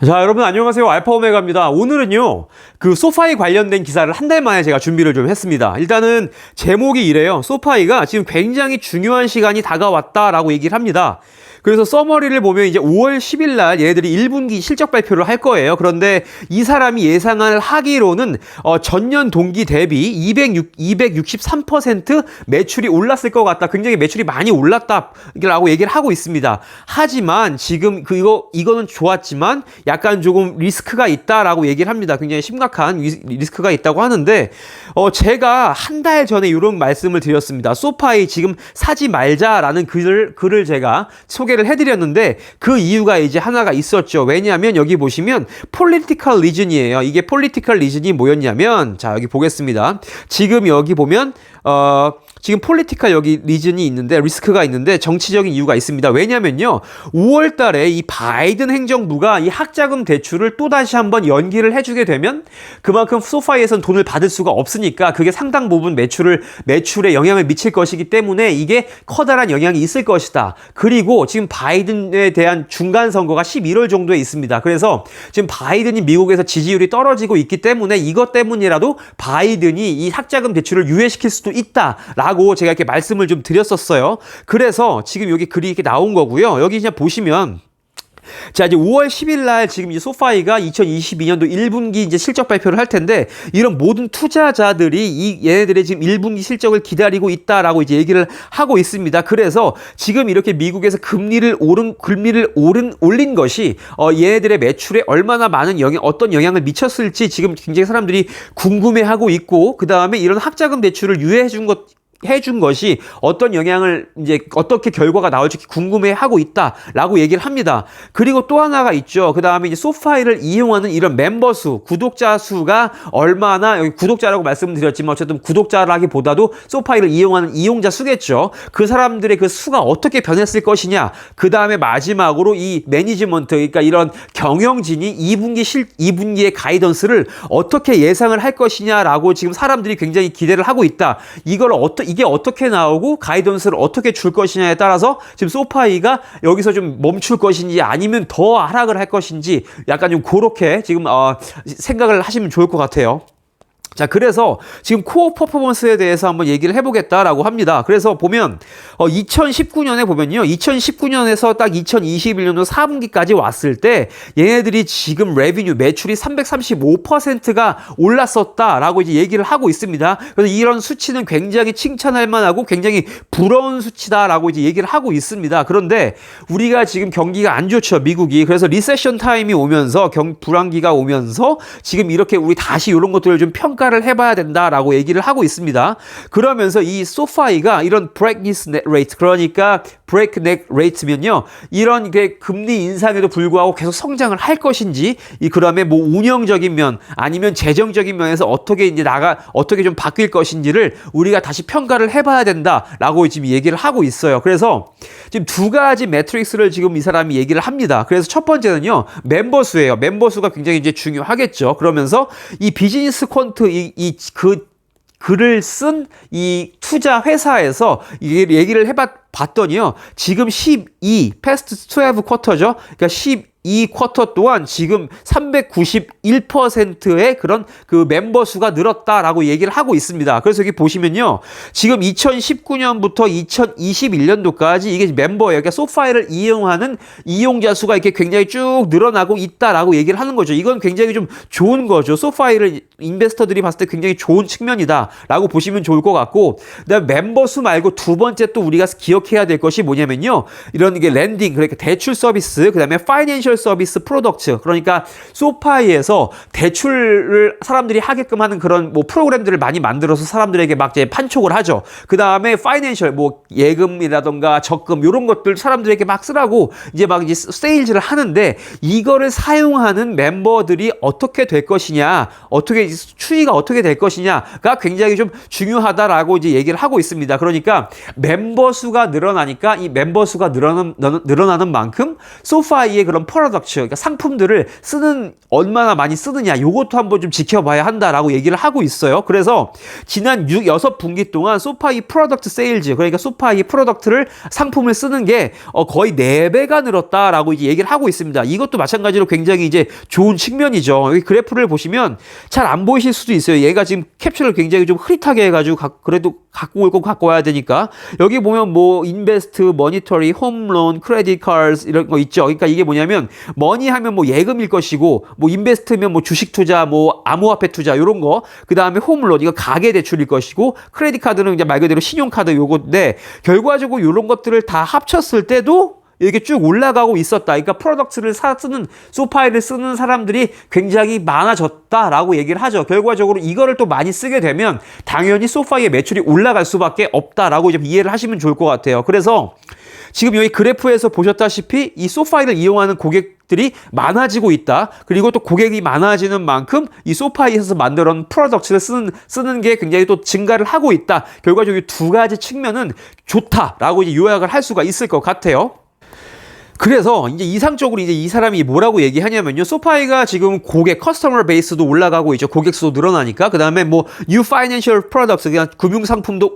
자, 여러분 안녕하세요. 알파 오메가입니다. 오늘은요, 그 소파이 관련된 기사를 한 달 만에 제가 준비를 좀 했습니다. 일단은 제목이 이래요. 소파이가 지금 굉장히 중요한 시간이 다가왔다라고 얘기를 합니다. 그래서 서머리를 보면 이제 5월 10일 날 얘네들이 1분기 실적 발표를 할 거예요. 그런데 이 사람이 예상을 하기로는 전년 동기 대비 263% 매출이 올랐을 것 같다. 굉장히 매출이 많이 올랐다라고 얘기를 하고 있습니다. 하지만 지금 이거는 좋았지만 약간 조금 리스크가 있다라고 얘기를 합니다. 굉장히 심각한 리스크가 있다고 하는데 제가 한 달 전에 이런 말씀을 드렸습니다. 소파이 지금 사지 말자라는 글을 제가 소개를 해드렸는데 그 이유가 이제 하나가 있었죠. 왜냐하면 여기 보시면 political reason이에요. 이게 political reason이 뭐였냐면, 자, 여기 보겠습니다. 지금 여기 보면 지금 폴리티컬 여기 리즌이 있는데, 리스크가 있는데 정치적인 이유가 있습니다. 왜냐면요, 5월 달에 이 바이든 행정부가 이 학자금 대출을 또다시 한번 연기를 해주게 되면 그만큼 소파이에선 돈을 받을 수가 없으니까 그게 상당 부분 매출에 영향을 미칠 것이기 때문에 이게 커다란 영향이 있을 것이다. 그리고 지금 바이든에 대한 중간 선거가 11월 정도에 있습니다. 그래서 지금 바이든이 미국에서 지지율이 떨어지고 있기 때문에 이것 때문이라도 바이든이 이 학자금 대출을 유예시킬 수도 있다라고 제가 이렇게 말씀을 좀 드렸었어요. 그래서 지금 여기 글이 이렇게 나온 거고요. 여기 그냥 보시면, 자, 이제 5월 10일 날 지금 이 소파이가 2022년도 1분기 이제 실적 발표를 할 텐데, 이런 모든 투자자들이 얘네들의 지금 1분기 실적을 기다리고 있다라고 이제 얘기를 하고 있습니다. 그래서 지금 이렇게 미국에서 금리를 올린 것이 얘네들의 매출에 얼마나 많은 어떤 영향을 미쳤을지 지금 굉장히 사람들이 궁금해하고 있고, 그 다음에 이런 학자금 대출을 해준 것이 어떤 영향을 이제 어떻게 결과가 나올지 궁금해하고 있다라고 얘기를 합니다. 그리고 또 하나가 있죠. 그 다음에 이제 소파이를 이용하는 이런 멤버 수, 구독자 수가 얼마나, 여기 구독자라고 말씀드렸지만 어쨌든 구독자라기보다도 소파이를 이용하는 이용자 수겠죠. 그 사람들의 그 수가 어떻게 변했을 것이냐. 그 다음에 마지막으로 이 매니지먼트, 그러니까 이런 경영진이 2분기의 가이던스를 어떻게 예상을 할 것이냐라고 지금 사람들이 굉장히 기대를 하고 있다. 이게 어떻게 나오고 가이던스를 어떻게 줄 것이냐에 따라서 지금 소파이가 여기서 좀 멈출 것인지 아니면 더 하락을 할 것인지 약간 좀 그렇게 지금 생각을 하시면 좋을 것 같아요. 자, 그래서 지금 코어 퍼포먼스에 대해서 한번 얘기를 해보겠다라고 합니다. 그래서 보면 2019년에 보면요, 2019년에서 딱 2021년도 4분기까지 왔을 때 얘네들이 지금 매출이 335%가 올랐었다라고 이제 얘기를 하고 있습니다. 그래서 이런 수치는 굉장히 칭찬할 만하고 굉장히 부러운 수치다라고 이제 얘기를 하고 있습니다. 그런데 우리가 지금 경기가 안 좋죠, 미국이. 그래서 리세션 타임이 오면서 불황기가 오면서 지금 이렇게 우리 다시 이런 것들을 좀 평가를 해봐야 된다라고 얘기를 하고 있습니다. 그러면서 이 소파이가 이런 breakneck rate, 그러니까 breakneck rate면요, 이런 게 금리 인상에도 불구하고 계속 성장을 할 것인지, 그다음에 뭐 운영적인 면 아니면 재정적인 면에서 어떻게 좀 바뀔 것인지를 우리가 다시 평가를 해봐야 된다라고 지금 얘기를 하고 있어요. 그래서 지금 두 가지 매트릭스를 지금 이 사람이 얘기를 합니다. 그래서 첫 번째는요, 멤버 수예요. 멤버 수가 굉장히 이제 중요하겠죠. 그러면서 이 비즈니스 퀀트 글을 쓴 이 투자 회사에서 얘기를 봤더니요, 지금 past 12 쿼터죠. 그러니까 12쿼터 동안 지금 391%의 그런 그 멤버 수가 늘었다라고 얘기를 하고 있습니다. 그래서 여기 보시면요, 지금 2019년부터 2021년도까지 이게 멤버예요. 그러니까 소파이를 이용하는 이용자 수가 이렇게 굉장히 쭉 늘어나고 있다라고 얘기를 하는 거죠. 이건 굉장히 좀 좋은 거죠. 소파이를 인베스터들이 봤을 때 굉장히 좋은 측면이다라고 보시면 좋을 것 같고, 그다음에 멤버 수 말고 두 번째 또 우리가 기억해야 될 것이 뭐냐면요, 이런 게 랜딩, 그러니까 대출 서비스, 그다음에 파이낸셜 서비스 프로덕트, 그러니까 소파이에서 대출을 사람들이 하게끔 하는 그런 뭐 프로그램들을 많이 만들어서 사람들에게 막 이제 판촉을 하죠. 그 다음에 파이낸셜, 뭐 예금이라던가 적금 이런 것들 사람들에게 막 쓰라고 이제 세일즈를 하는데, 이거를 사용하는 멤버들이 어떻게 될 것이냐, 추이가 어떻게 될 것이냐가 굉장히 좀 중요하다라고 이제 얘기를 하고 있습니다. 그러니까 멤버 수가 늘어나니까 이 멤버 수가 늘어나는 만큼 소파이의 그런 프로덕트, 그러니까 상품들을 얼마나 많이 쓰느냐, 요것도 한번 좀 지켜봐야 한다라고 얘기를 하고 있어요. 그래서 지난 6분기 동안 소파이 프로덕트 세일즈, 그러니까 소파이 프로덕트를 상품을 쓰는 게 거의 4배가 늘었다라고 이제 얘기를 하고 있습니다. 이것도 마찬가지로 굉장히 이제 좋은 측면이죠. 여기 그래프를 보시면 잘 안 보이실 수도 있어요. 얘가 지금 캡처를 굉장히 좀 흐릿하게 해가지고 그래도 갖고 올 거 갖고 와야 되니까 여기 보면 뭐 인베스트, 머니터리, 홈론, 크레딧 카드 이런 거 있죠. 그러니까 이게 뭐냐면 머니 하면 뭐 예금일 것이고 뭐 인베스트면 뭐 주식 투자, 뭐 암호화폐 투자 이런 거, 그 다음에 홈론 이거 가계 대출일 것이고 크레딧 카드는 이제 말 그대로 신용카드 요건데 결과적으로 이런 것들을 다 합쳤을 때도 이렇게 쭉 올라가고 있었다. 그러니까 프로덕트를 쓰는, 소파이를 쓰는 사람들이 굉장히 많아졌다라고 얘기를 하죠. 결과적으로 이거를 또 많이 쓰게 되면 당연히 소파이의 매출이 올라갈 수밖에 없다라고 좀 이해를 하시면 좋을 것 같아요. 그래서 지금 여기 그래프에서 보셨다시피 이 소파이를 이용하는 고객들이 많아지고 있다. 그리고 또 고객이 많아지는 만큼 이 소파이에서 만들어낸 프로덕트를 쓰는 게 굉장히 또 증가를 하고 있다. 결과적으로 이 두 가지 측면은 좋다라고 이제 요약을 할 수가 있을 것 같아요. 그래서 이제 이상적으로 이제 이 사람이 뭐라고 얘기하냐면요. 소파이가 지금 고객 커스터머 베이스도 올라가고 있죠. 고객 수도 늘어나니까. 그다음에 뭐 new financial products, 그냥 금융 상품도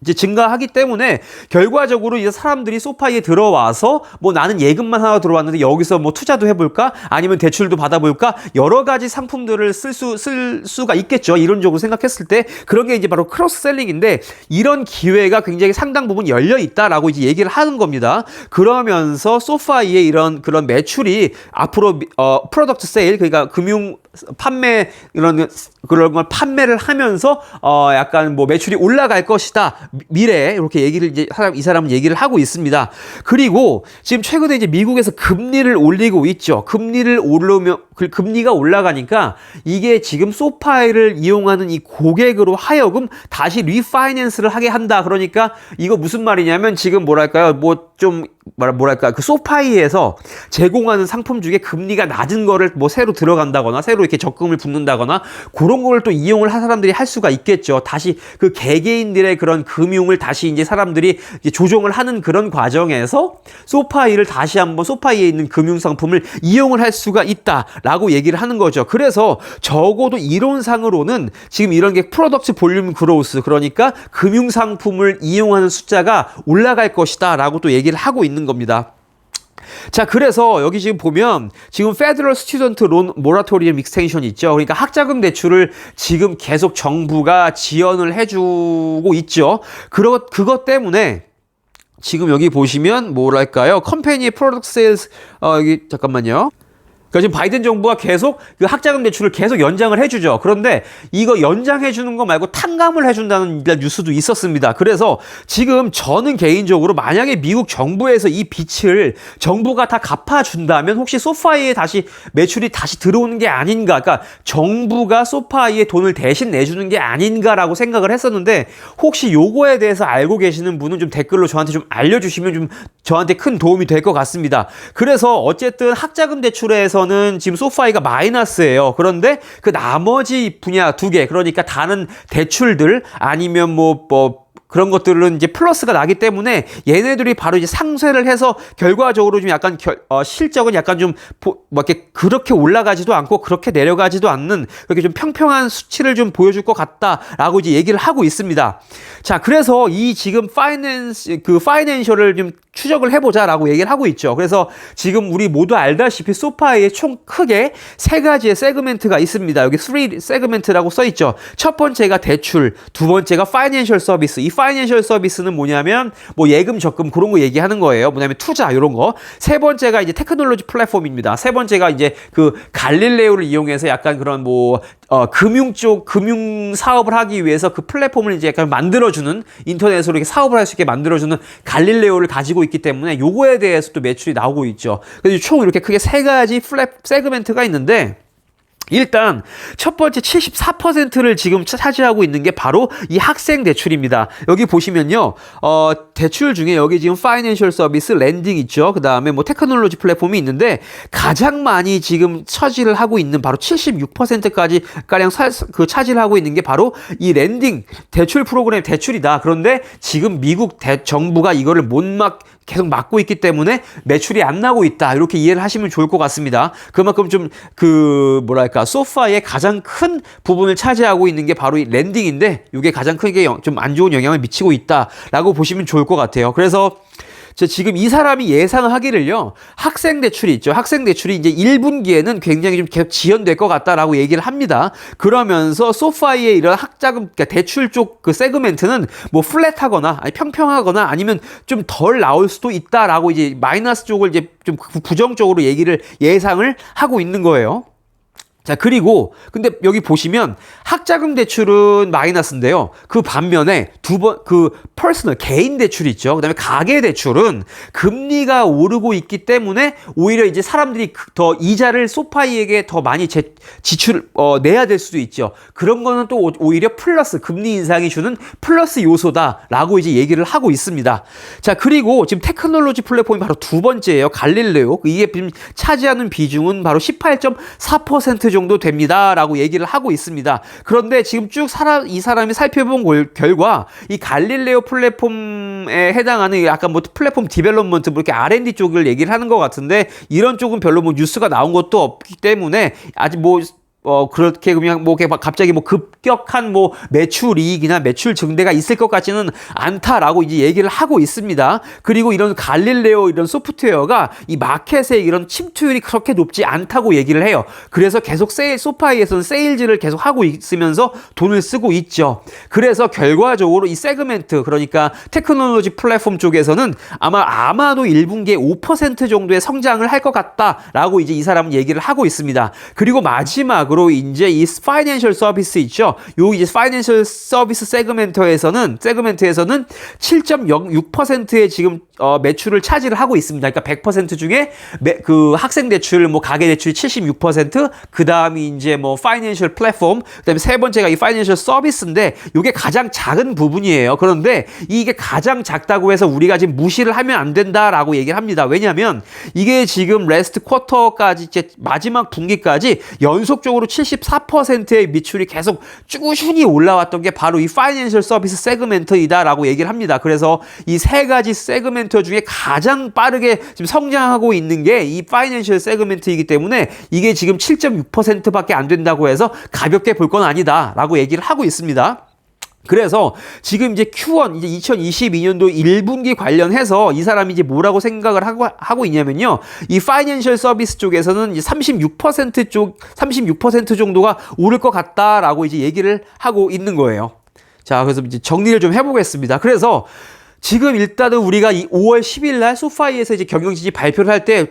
이제 증가하기 때문에 결과적으로 이제 사람들이 소파이에 들어와서 뭐 나는 예금만 하나 들어왔는데 여기서 뭐 투자도 해볼까? 아니면 대출도 받아볼까? 여러 가지 상품들을 쓸 수가 있겠죠. 이론적으로 생각했을 때 그런 게 이제 바로 크로스셀링인데 이런 기회가 굉장히 상당 부분 열려 있다라고 이제 얘기를 하는 겁니다. 그러면서 소파이의 그런 매출이 앞으로 프로덕트 세일, 그러니까 금융 판매 그런 걸 판매를 하면서 약간 뭐 매출이 올라갈 것이다. 미래에 이렇게 얘기를 이제 이 사람은 얘기를 하고 있습니다. 그리고 지금 최근에 이제 미국에서 금리를 올리고 있죠. 금리를 오르면 금리가 올라가니까 이게 지금 소파이를 이용하는 이 고객으로 하여금 다시 리파이낸스를 하게 한다. 그러니까 이거 무슨 말이냐면 지금 뭐랄까요? 뭐랄까 그 소파이에서 제공하는 상품 중에 금리가 낮은 거를 뭐 새로 들어간다거나 새로 이렇게 적금을 붓는다거나 그런 걸 또 이용을 한 사람들이 할 수가 있겠죠. 다시 그 개개인들의 그런 금융을 다시 이제 사람들이 이제 조정을 하는 그런 과정에서 소파이를 다시 한번 소파이에 있는 금융 상품을 이용을 할 수가 있다라고 얘기를 하는 거죠. 그래서 적어도 이론상으로는 지금 이런 게 프로덕트 볼륨 그로우스, 그러니까 금융 상품을 이용하는 숫자가 올라갈 것이다라고 또 얘기를 하고 있는 겁니다. 자, 그래서 여기 지금 보면 지금 페더럴 스튜던트 론 모라토리엄 익스텐션이 있죠. 그러니까 학자금 대출을 지금 계속 정부가 지원을 해주고 있죠. 그것 때문에 지금 여기 보시면 뭐랄까요? 컴퍼니 프로덕트 세일즈 여기 잠깐만요. 그러니까 지금 바이든 정부가 계속 그 학자금 대출을 계속 연장을 해주죠. 그런데 이거 연장해주는 거 말고 탕감을 해준다는 뉴스도 있었습니다. 그래서 지금 저는 개인적으로 만약에 미국 정부에서 이 빚을 정부가 다 갚아준다면 혹시 소파이에 다시 매출이 다시 들어오는 게 아닌가, 그러니까 정부가 소파이에 돈을 대신 내주는 게 아닌가라고 생각을 했었는데 혹시 요거에 대해서 알고 계시는 분은 좀 댓글로 저한테 좀 알려주시면 좀 저한테 큰 도움이 될 것 같습니다. 그래서 어쨌든 학자금 대출에서 는 지금 소파이가 마이너스예요. 그런데 그 나머지 분야 2개, 그러니까 다른 대출들 아니면 뭐 그런 것들은 이제 플러스가 나기 때문에 얘네들이 바로 이제 상쇄를 해서 결과적으로 좀 약간 실적은 약간 좀 뭐 이렇게 그렇게 올라가지도 않고 그렇게 내려가지도 않는 그렇게 좀 평평한 수치를 좀 보여줄 것 같다라고 이제 얘기를 하고 있습니다. 자, 그래서 이 지금 파이낸셜을 좀 추적을 해보자라고 얘기를 하고 있죠. 그래서 지금 우리 모두 알다시피 소파이에 총 크게 3가지의 세그멘트가 있습니다. 여기 3 세그멘트라고 써있죠. 첫 번째가 대출, 두 번째가 파이낸셜 서비스. 이 파이낸셜 서비스는 뭐냐면 뭐 예금, 적금 그런 거 얘기하는 거예요. 뭐냐면 투자 이런 거. 세 번째가 이제 테크놀로지 플랫폼입니다. 세 번째가 이제 그 갈릴레오를 이용해서 약간 그런 뭐 금융 사업을 하기 위해서 그 플랫폼을 이제 약간 만들어주는, 인터넷으로 이렇게 사업을 할 수 있게 만들어주는 갈릴레오를 가지고 있기 때문에 요거에 대해서 또 매출이 나오고 있죠. 그래서 총 이렇게 크게 3가지 세그멘트가 있는데 일단 첫 번째 74%를 지금 차지하고 있는 게 바로 이 학생 대출입니다. 여기 보시면요, 대출 중에 여기 지금 파이낸셜 서비스, 랜딩 있죠. 그 다음에 뭐 테크놀로지 플랫폼이 있는데 가장 많이 지금 차지를 하고 있는 바로 76%까지 가량 차지를 하고 있는 게 바로 이 랜딩 대출 프로그램 대출이다. 그런데 지금 미국 정부가 이거를 계속 막고 있기 때문에 매출이 안 나고 있다. 이렇게 이해를 하시면 좋을 것 같습니다. 그만큼 좀 소파의 가장 큰 부분을 차지하고 있는 게 바로 이 랜딩인데 이게 가장 크게 좀 안 좋은 영향을 미치고 있다라고 보시면 좋을 것 같아요. 그래서 지금 이 사람이 예상하기를요, 학생 대출이 있죠. 학생 대출이 이제 1분기에는 굉장히 좀 계속 지연될 것 같다라고 얘기를 합니다. 그러면서 소파이의 이런 학자금, 그러니까 대출 쪽 그 세그멘트는 뭐 플랫하거나, 아니 평평하거나 아니면 좀 덜 나올 수도 있다라고 이제 마이너스 쪽을 이제 좀 부정적으로 예상을 하고 있는 거예요. 자, 그리고 근데 여기 보시면 학자금 대출은 마이너스인데요. 그 반면에 퍼스널 개인 대출이 있죠. 그다음에 가계 대출은 금리가 오르고 있기 때문에 오히려 이제 사람들이 더 이자를 소파이에게 더 많이 내야 될 수도 있죠. 그런 거는 또 오히려 플러스 금리 인상이 주는 플러스 요소다라고 이제 얘기를 하고 있습니다. 자, 그리고 지금 테크놀로지 플랫폼이 바로 두 번째예요. 갈릴레오. 이게 지금 차지하는 비중은 바로 18.4% 정도 됩니다라고 얘기를 하고 있습니다. 그런데 지금 쭉 이 사람이 살펴본 결과 이 갈릴레오 플랫폼에 해당하는 약간 뭐 플랫폼 디벨롭먼트 뭐 이렇게 R&D 쪽을 얘기를 하는 것 같은데 이런 쪽은 별로 뭐 뉴스가 나온 것도 없기 때문에 아직 그렇게 그냥 갑자기 급격한 매출 이익이나 매출 증대가 있을 것 같지는 않다라고 이제 얘기를 하고 있습니다. 그리고 이런 갈릴레오 이런 소프트웨어가 이 마켓의 이런 침투율이 그렇게 높지 않다고 얘기를 해요. 그래서 계속 소파이에서는 세일즈를 계속 하고 있으면서 돈을 쓰고 있죠. 그래서 결과적으로 이 세그멘트, 그러니까 테크놀로지 플랫폼 쪽에서는 아마도 1분기에 5% 정도의 성장을 할 것 같다라고 이제 이 사람은 얘기를 하고 있습니다. 그리고 마지막으로 이제 이 파이낸셜 서비스 있죠. 요 이제 파이낸셜 서비스 세그멘트에서는 7.06%의 지금 매출을 차지를 하고 있습니다. 그러니까 100% 중에 학생 대출, 가계 대출이 76%, 그다음이 이제 파이낸셜 플랫폼, 그다음에 세 번째가 이 파이낸셜 서비스인데 이게 가장 작은 부분이에요. 그런데 이게 가장 작다고 해서 우리가 지금 무시를 하면 안 된다라고 얘기를 합니다. 왜냐하면 이게 지금 레스트 쿼터까지 이제 마지막 분기까지 연속적으로 74%의 매출이 계속 꾸준히 올라왔던 게 바로 이 파이낸셜 서비스 세그멘트이다라고 얘기를 합니다. 그래서 이 세 가지 세그멘트 중에 가장 빠르게 지금 성장하고 있는 게 이 파이낸셜 세그멘트이기 때문에 이게 지금 7.6%밖에 안 된다고 해서 가볍게 볼 건 아니다라고 얘기를 하고 있습니다. 그래서 지금 이제 Q1 이제 2022년도 1분기 관련해서 이 사람이 이제 뭐라고 생각을 하고 있냐면요. 이 파이낸셜 서비스 쪽에서는 이제 36% 정도가 오를 것 같다라고 이제 얘기를 하고 있는 거예요. 자, 그래서 이제 정리를 좀 해보겠습니다. 그래서 지금 일단은 우리가 이 5월 10일 날 소파이에서 이제 경영진이 발표를 할 때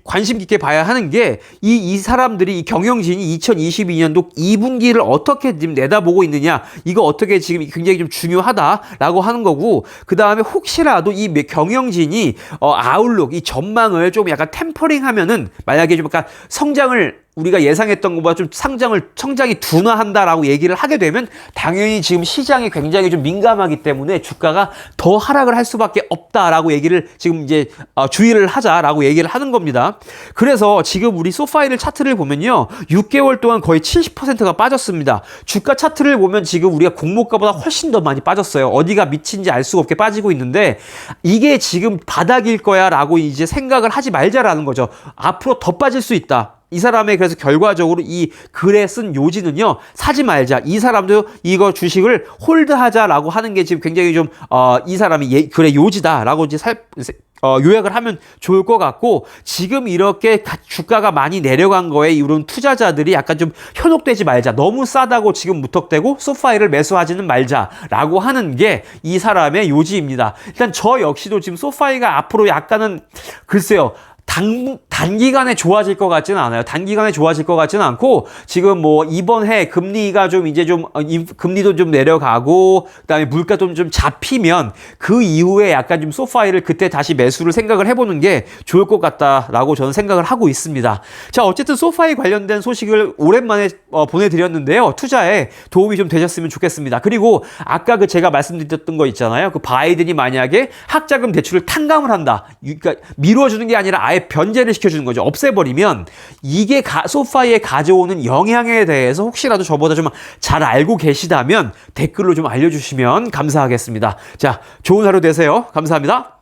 관심 깊게 봐야 하는 게 이 사람들이 이 경영진이 2022년도 2분기를 어떻게 지금 내다보고 있느냐, 이거 어떻게 지금 굉장히 좀 중요하다라고 하는 거고, 그 다음에 혹시라도 이 경영진이 아웃룩, 이 전망을 좀 약간 템퍼링 하면은 만약에 좀 약간 성장을 우리가 예상했던 것보다 좀 성장이 둔화한다라고 얘기를 하게 되면 당연히 지금 시장이 굉장히 좀 민감하기 때문에 주가가 더 하락을 할 수밖에 없다라고 얘기를 지금 이제 주의를 하자라고 얘기를 하는 겁니다. 그래서 지금 우리 소파이를 차트를 보면요, 6개월 동안 거의 70%가 빠졌습니다. 주가 차트를 보면 지금 우리가 공모가보다 훨씬 더 많이 빠졌어요. 어디가 밑인지 알 수가 없게 빠지고 있는데 이게 지금 바닥일 거야라고 이제 생각을 하지 말자라는 거죠. 앞으로 더 빠질 수 있다. 이 사람의 그래서 결과적으로 이 글에 쓴 요지는요, 사지 말자. 이 사람도 이거 주식을 홀드하자라고 하는 게 지금 굉장히 좀 이 사람이 글의 요지다라고 이제 요약을 하면 좋을 것 같고, 지금 이렇게 주가가 많이 내려간 거에 이런 투자자들이 약간 좀 현혹되지 말자. 너무 싸다고 지금 무턱대고 소파이를 매수하지는 말자라고 하는 게 이 사람의 요지입니다. 일단 저 역시도 지금 소파이가 앞으로 약간은 글쎄요, 단기간에 좋아질 것 같지는 않아요. 단기간에 좋아질 것 같지는 않고, 지금 이번 해 금리가 금리도 좀 내려가고, 그 다음에 물가도 좀 잡히면 그 이후에 약간 좀 소파이를 그때 다시 매수를 생각을 해보는 게 좋을 것 같다라고 저는 생각을 하고 있습니다. 자, 어쨌든 소파이 관련된 소식을 오랜만에 보내드렸는데요. 투자에 도움이 좀 되셨으면 좋겠습니다. 그리고 아까 제가 말씀드렸던 거 있잖아요. 그 바이든이 만약에 학자금 대출을 탕감을 한다. 그러니까 미뤄주는 게 아니라 아예 변제를 시켜주는 거죠. 없애버리면 이게 소파이에 가져오는 영향에 대해서 혹시라도 저보다 좀 잘 알고 계시다면 댓글로 좀 알려주시면 감사하겠습니다. 자, 좋은 하루 되세요. 감사합니다.